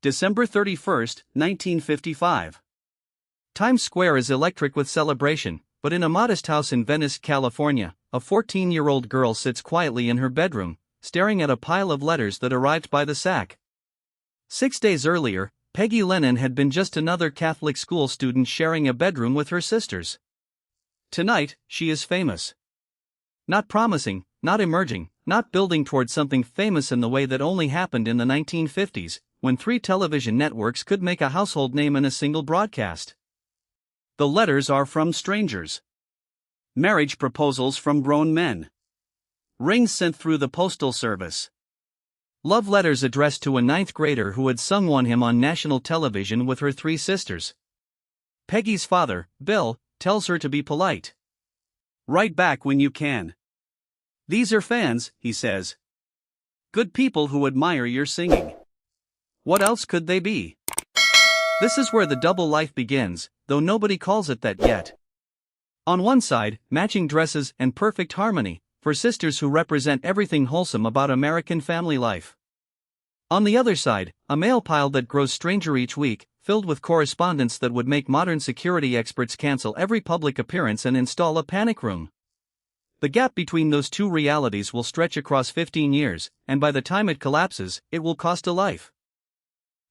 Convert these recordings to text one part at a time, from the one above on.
December 31, 1955. Times Square is electric with celebration, but in a modest house in Venice, California, a 14-year-old girl sits quietly in her bedroom, staring at a pile of letters that arrived by the sack. 6 days earlier, Peggy Lennon had been just another Catholic school student sharing a bedroom with her sisters. Tonight, she is famous. Not promising, not emerging, not building towards something famous in the way that only happened in the 1950s, when 3 television networks could make a household name in a single broadcast. The letters are from strangers. Marriage proposals from grown men. Rings sent through the postal service. Love letters addressed to a 9th grader who had sung him on national television with her 3 sisters. Peggy's father, Bill, tells her to be polite. Write back when you can. These are fans, he says. Good people who admire your singing. What else could they be? This is where the double life begins, though nobody calls it that yet. On one side, matching dresses and perfect harmony, for sisters who represent everything wholesome about American family life. On the other side, a mail pile that grows stranger each week, filled with correspondence that would make modern security experts cancel every public appearance and install a panic room. The gap between those two realities will stretch across 15 years, and by the time it collapses, it will cost a life.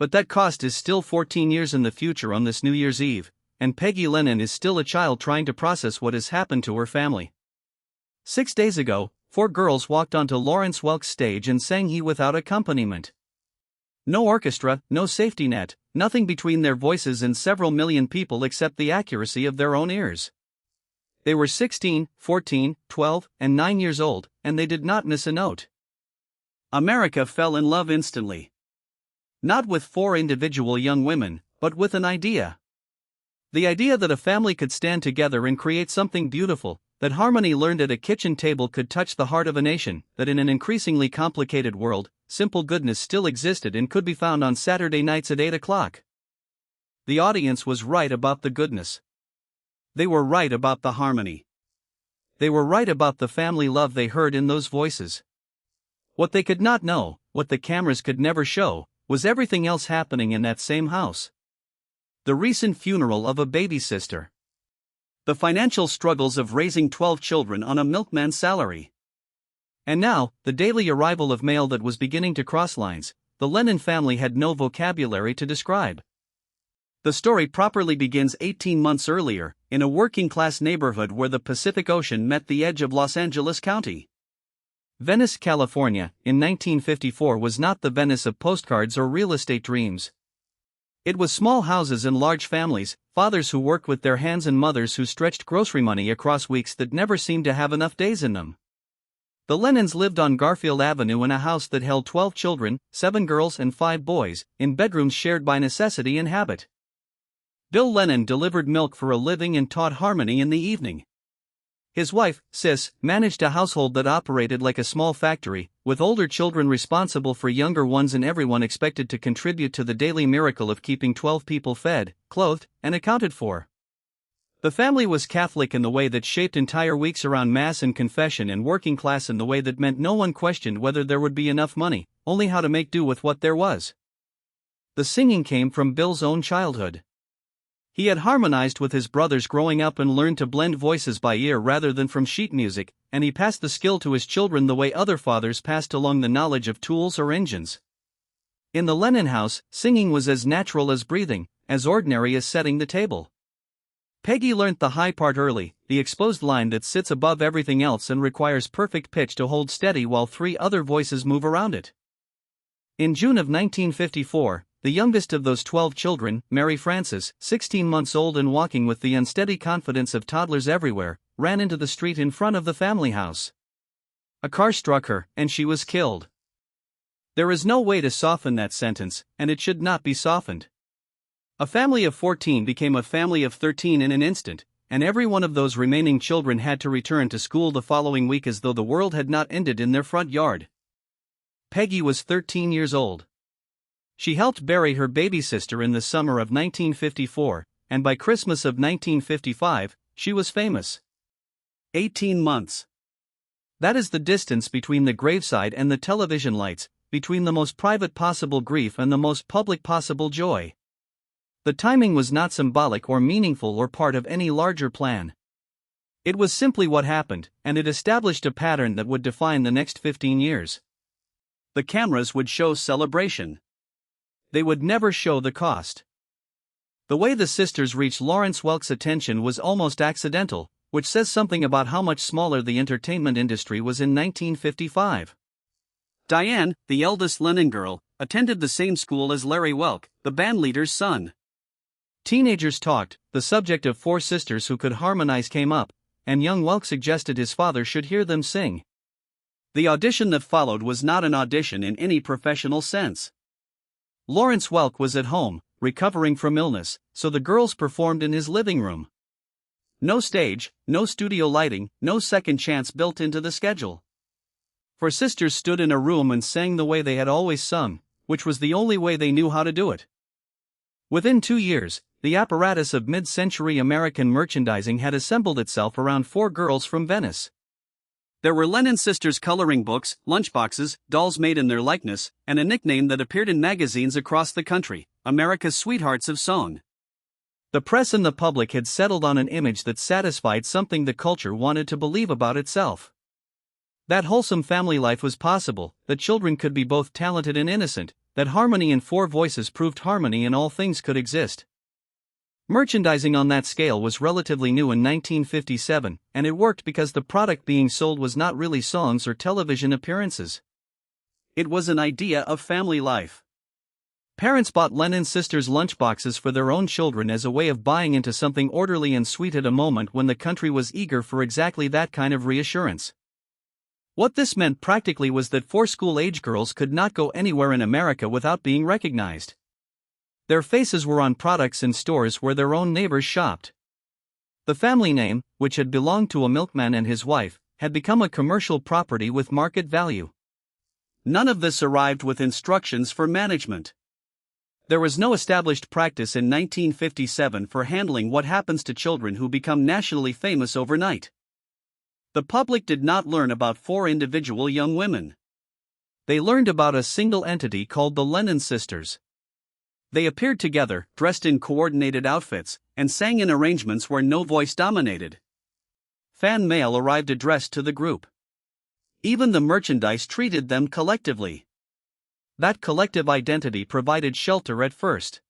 But that cost is still 14 years in the future on this New Year's Eve, and Peggy Lennon is still a child trying to process what has happened to her family. 6 days ago, 4 girls walked onto Lawrence Welk's stage and sang "He" without accompaniment. No orchestra, no safety net, nothing between their voices and several million people except the accuracy of their own ears. They were 16, 14, 12, and 9 years old, and they did not miss a note. America fell in love instantly. Not with 4 individual young women, but with an idea. The idea that a family could stand together and create something beautiful, that harmony learned at a kitchen table could touch the heart of a nation, that in an increasingly complicated world, simple goodness still existed and could be found on Saturday nights at 8 o'clock. The audience was right about the goodness. They were right about the harmony. They were right about the family love they heard in those voices. What they could not know, what the cameras could never show, was everything else happening in that same house. The recent funeral of a baby sister. The financial struggles of raising 12 children on a milkman's salary. And now, the daily arrival of mail that was beginning to cross lines, the Lennon family had no vocabulary to describe. The story properly begins 18 months earlier, in a working-class neighborhood where the Pacific Ocean met the edge of Los Angeles County. Venice, California, in 1954 was not the Venice of postcards or real estate dreams. It was small houses and large families, fathers who worked with their hands and mothers who stretched grocery money across weeks that never seemed to have enough days in them. The Lennons lived on Garfield Avenue in a house that held 12 children, 7 girls and 5 boys, in bedrooms shared by necessity and habit. Bill Lennon delivered milk for a living and taught harmony in the evening. His wife, Sis, managed a household that operated like a small factory, with older children responsible for younger ones and everyone expected to contribute to the daily miracle of keeping 12 people fed, clothed, and accounted for. The family was Catholic in the way that shaped entire weeks around Mass and confession, and working class in the way that meant no one questioned whether there would be enough money, only how to make do with what there was. The singing came from Bill's own childhood. He had harmonized with his brothers growing up and learned to blend voices by ear rather than from sheet music, and he passed the skill to his children the way other fathers passed along the knowledge of tools or engines. In the Lennon house, singing was as natural as breathing, as ordinary as setting the table. Peggy learnt the high part early, the exposed line that sits above everything else and requires perfect pitch to hold steady while 3 other voices move around it. In June of 1954, the youngest of those 12 children, Mary Frances, 16 months old and walking with the unsteady confidence of toddlers everywhere, ran into the street in front of the family house. A car struck her, and she was killed. There is no way to soften that sentence, and it should not be softened. A family of 14 became a family of 13 in an instant, and every one of those remaining children had to return to school the following week as though the world had not ended in their front yard. Peggy was 13 years old. She helped bury her baby sister in the summer of 1954, and by Christmas of 1955, she was famous. 18 months. That is the distance between the graveside and the television lights, between the most private possible grief and the most public possible joy. The timing was not symbolic or meaningful or part of any larger plan. It was simply what happened, and it established a pattern that would define the next 15 years. The cameras would show celebration. They would never show the cost. The way the sisters reached Lawrence Welk's attention was almost accidental, which says something about how much smaller the entertainment industry was in 1955. Diane, the eldest Lennon girl, attended the same school as Larry Welk, the bandleader's son. Teenagers talked, the subject of four sisters who could harmonize came up, and young Welk suggested his father should hear them sing. The audition that followed was not an audition in any professional sense. Lawrence Welk was at home, recovering from illness, so the girls performed in his living room. No stage, no studio lighting, no second chance built into the schedule. Four sisters stood in a room and sang the way they had always sung, which was the only way they knew how to do it. Within 2 years, the apparatus of mid-century American merchandising had assembled itself around four girls from Venice. There were Lennon Sisters coloring books, lunchboxes, dolls made in their likeness, and a nickname that appeared in magazines across the country, America's Sweethearts of Song. The press and the public had settled on an image that satisfied something the culture wanted to believe about itself. That wholesome family life was possible, that children could be both talented and innocent, that harmony in four voices proved harmony in all things could exist. Merchandising on that scale was relatively new in 1957, and it worked because the product being sold was not really songs or television appearances. It was an idea of family life. Parents bought Lennon Sisters lunchboxes for their own children as a way of buying into something orderly and sweet at a moment when the country was eager for exactly that kind of reassurance. What this meant practically was that four school-age girls could not go anywhere in America without being recognized. Their faces were on products in stores where their own neighbors shopped. The family name, which had belonged to a milkman and his wife, had become a commercial property with market value. None of this arrived with instructions for management. There was no established practice in 1957 for handling what happens to children who become nationally famous overnight. The public did not learn about four individual young women. They learned about a single entity called the Lennon Sisters. They appeared together, dressed in coordinated outfits, and sang in arrangements where no voice dominated. Fan mail arrived addressed to the group. Even the merchandise treated them collectively. That collective identity provided shelter at first.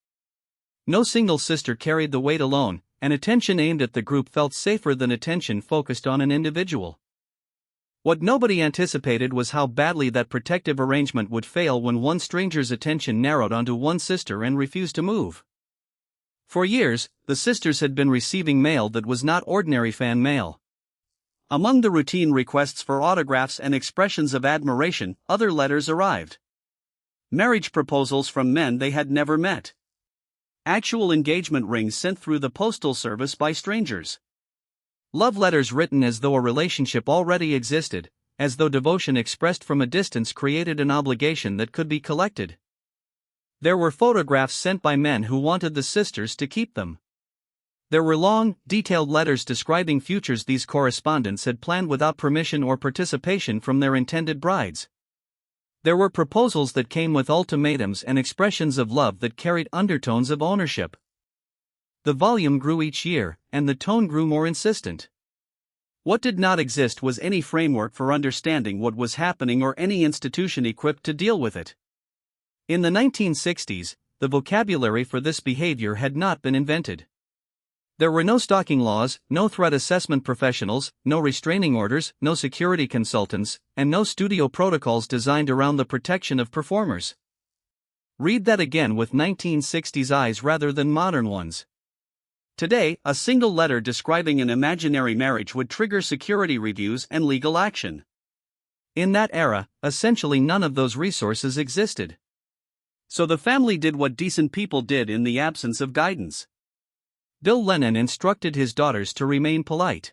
No single sister carried the weight alone, and attention aimed at the group felt safer than attention focused on an individual. What nobody anticipated was how badly that protective arrangement would fail when one stranger's attention narrowed onto one sister and refused to move. For years, the sisters had been receiving mail that was not ordinary fan mail. Among the routine requests for autographs and expressions of admiration, other letters arrived. Marriage proposals from men they had never met. Actual engagement rings sent through the postal service by strangers. Love letters written as though a relationship already existed, as though devotion expressed from a distance created an obligation that could be collected. There were photographs sent by men who wanted the sisters to keep them. There were long, detailed letters describing futures these correspondents had planned without permission or participation from their intended brides. There were proposals that came with ultimatums and expressions of love that carried undertones of ownership. The volume grew each year, and the tone grew more insistent. What did not exist was any framework for understanding what was happening or any institution equipped to deal with it. In the 1960s, the vocabulary for this behavior had not been invented. There were no stalking laws, no threat assessment professionals, no restraining orders, no security consultants, and no studio protocols designed around the protection of performers. Read that again with 1960s eyes rather than modern ones. Today, a single letter describing an imaginary marriage would trigger security reviews and legal action. In that era, essentially none of those resources existed. So the family did what decent people did in the absence of guidance. Bill Lennon instructed his daughters to remain polite.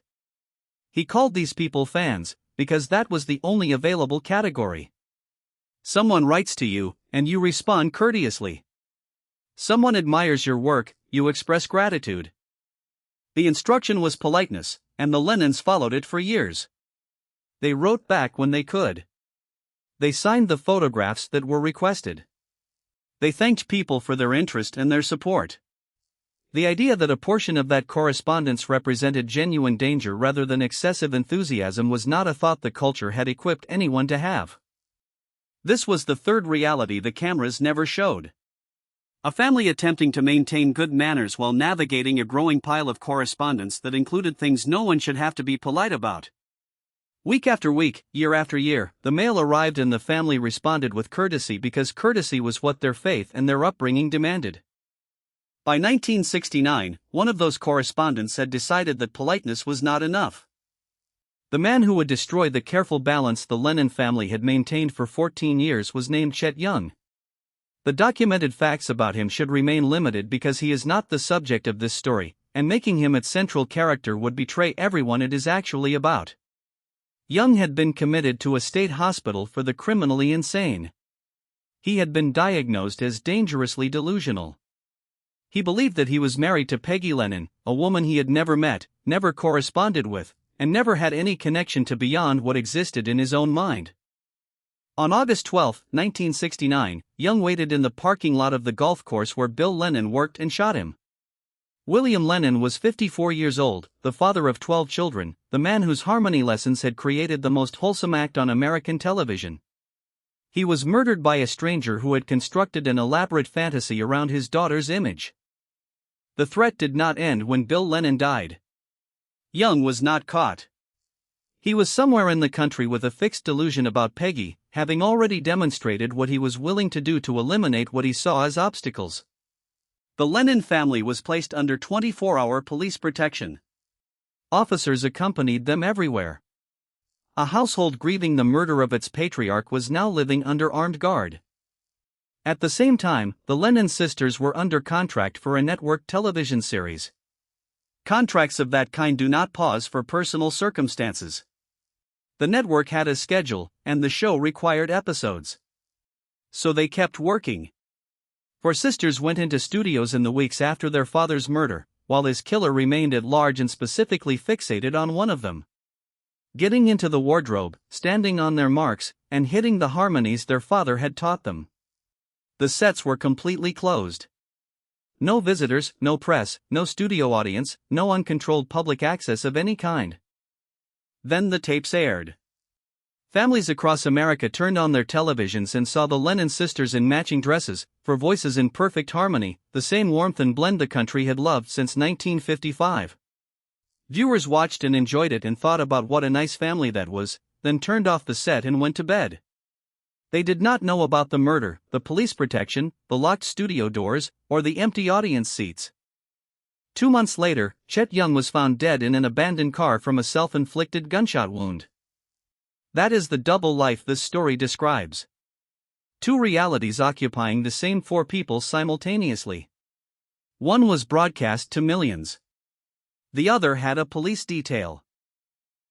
He called these people fans, because that was the only available category. Someone writes to you, and you respond courteously. Someone admires your work, you express gratitude. The instruction was politeness, and the Lennons followed it for years. They wrote back when they could. They signed the photographs that were requested. They thanked people for their interest and their support. The idea that a portion of that correspondence represented genuine danger rather than excessive enthusiasm was not a thought the culture had equipped anyone to have. This was the third reality the cameras never showed. A family attempting to maintain good manners while navigating a growing pile of correspondence that included things no one should have to be polite about. Week after week, year after year, the mail arrived and the family responded with courtesy because courtesy was what their faith and their upbringing demanded. By 1969, one of those correspondents had decided that politeness was not enough. The man who would destroy the careful balance the Lennon family had maintained for 14 years was named Chet Young. The documented facts about him should remain limited because he is not the subject of this story, and making him its central character would betray everyone it is actually about. Young had been committed to a state hospital for the criminally insane. He had been diagnosed as dangerously delusional. He believed that he was married to Peggy Lennon, a woman he had never met, never corresponded with, and never had any connection to beyond what existed in his own mind. On August 12, 1969, Young waited in the parking lot of the golf course where Bill Lennon worked and shot him. William Lennon was 54 years old, the father of 12 children, the man whose harmony lessons had created the most wholesome act on American television. He was murdered by a stranger who had constructed an elaborate fantasy around his daughter's image. The threat did not end when Bill Lennon died. Young was not caught. He was somewhere in the country with a fixed delusion about Peggy, having already demonstrated what he was willing to do to eliminate what he saw as obstacles. The Lennon family was placed under 24-hour police protection. Officers accompanied them everywhere. A household grieving the murder of its patriarch was now living under armed guard. At the same time, the Lennon sisters were under contract for a network television series. Contracts of that kind do not pause for personal circumstances. The network had a schedule, and the show required episodes. So they kept working. Four sisters went into studios in the weeks after their father's murder, while his killer remained at large and specifically fixated on one of them. Getting into the wardrobe, standing on their marks, and hitting the harmonies their father had taught them. The sets were completely closed. No visitors, no press, no studio audience, no uncontrolled public access of any kind. Then the tapes aired. Families across America turned on their televisions and saw the Lennon sisters in matching dresses, for voices in perfect harmony, the same warmth and blend the country had loved since 1955. Viewers watched and enjoyed it and thought about what a nice family that was, then turned off the set and went to bed. They did not know about the murder, the police protection, the locked studio doors, or the empty audience seats. 2 months later, Chet Young was found dead in an abandoned car from a self-inflicted gunshot wound. That is the double life this story describes. Two realities occupying the same four people simultaneously. One was broadcast to millions. The other had a police detail.